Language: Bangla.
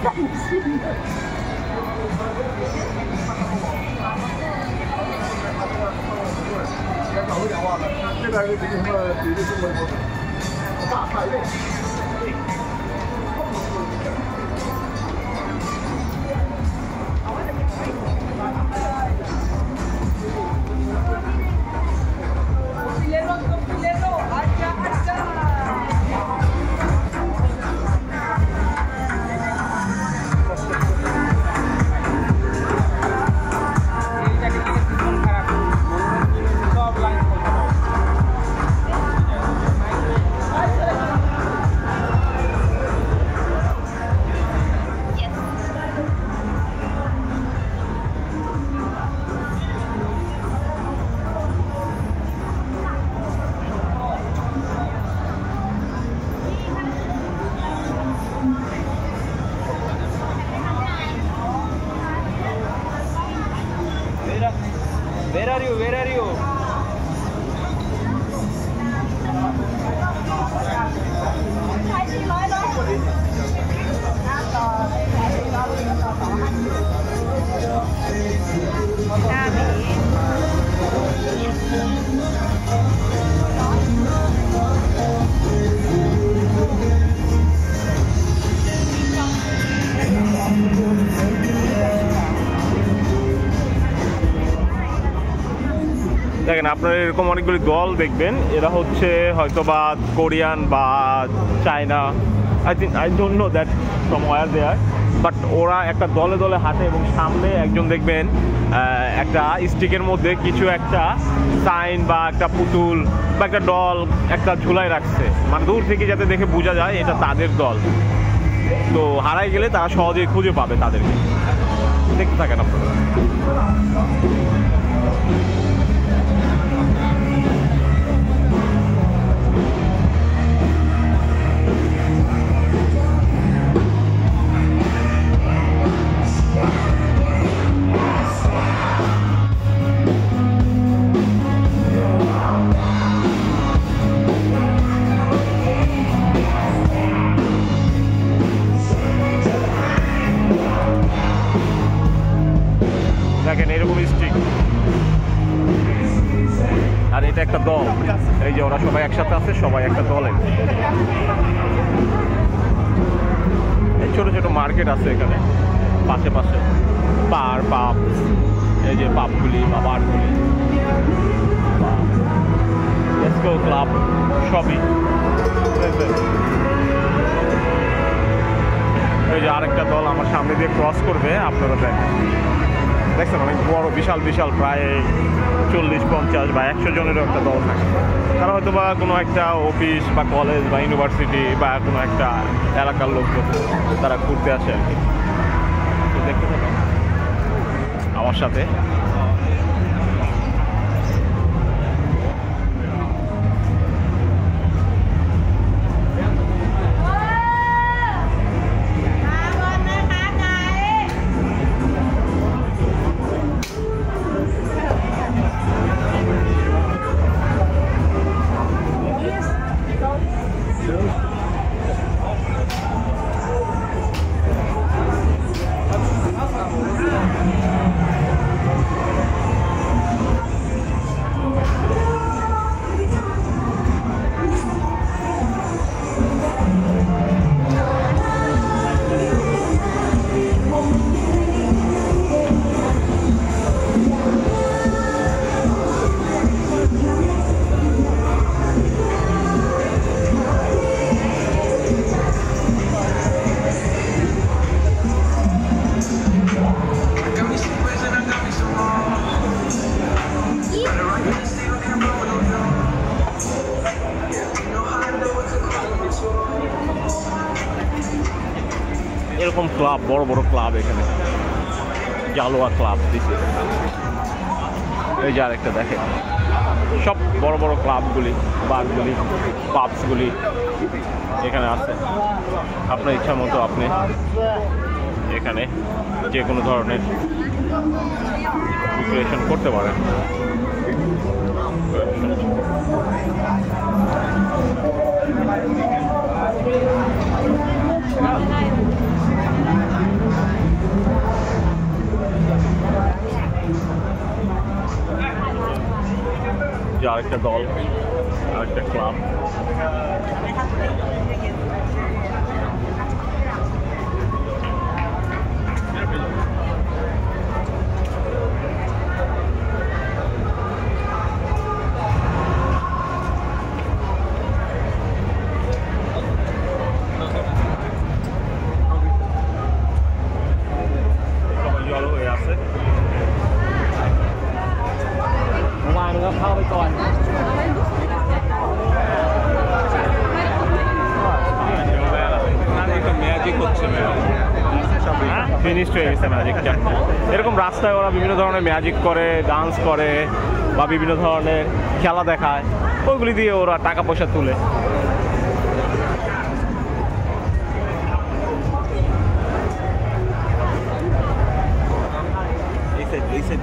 这边有这个什么对的什么大菜类。Where are you? Where are you? দেখেন আপনারা এরকম অনেকগুলি দল দেখবেন, এরা হচ্ছে হয়তোবা কোরিয়ান বা China, I don't know that from where they are, but ওরা একটা দলে দলে হাঁটে এবং সামনে একজন দেখবেন একটা স্টিকের মধ্যে কিছু একটা সাইন বা একটা পুতুল বা একটা ডল একটা ঝুলাই রাখছে, মানে দূর থেকে যাতে দেখে বোঝা যায় এটা তাদের দল। তো হারাই গেলে তারা সহজেই খুঁজে পাবে তাদেরকে। দেখতে থাকেন আপনারা। দেখেন এরকম স্টিক, আর এটা একটা দল, এই যে ওরা সবাই একসাথে আছে, সবাই একটা দলে। এই ছোট ছোট মার্কেট আছে এখানে পাশে পাশে, পাপ, এই যে পাপগুলি বা বারগুলি, ক্লাব সবই। এই যে আরেকটা দল আমার সামনে দিয়ে ক্রস করবে, আপনারা দেখছেন অনেক বড় বিশাল বিশাল, প্রায় 40-50 বা 100 জনেরও একটা দল থাকে। তারা হয়তো বা কোনো একটা অফিস বা কলেজ বা ইউনিভার্সিটি বা কোনো একটা এলাকার লোকজন তারা ঘুরতে আসে আর কি। তো দেখতে থাকুন আমার সাথে। এরকম ক্লাব, বড় বড় ক্লাব এখানে, জালোয়া ক্লাব দিচ্ছে। এই যে আরেকটা দেখেন, সব বড় বড় ক্লাবগুলি, বারগুলি, পাবসগুলি এখানে আছে। আপনার ইচ্ছা মতো আপনি এখানে যে কোনো ধরনের প্রিপারেশন করতে পারেন। একটা দল আর একটা ক্লাব। জল হয়ে আছে। ম্যাজিক হচ্ছে ফিনিশড হয়ে গেছে ম্যাজিকটা। এরকম রাস্তায় ওরা বিভিন্ন ধরনের ম্যাজিক করে, ডান্স করে বা বিভিন্ন ধরনের খেলা দেখায়, ওইগুলি দিয়ে ওরা টাকা পয়সা তুলে। এই সাইড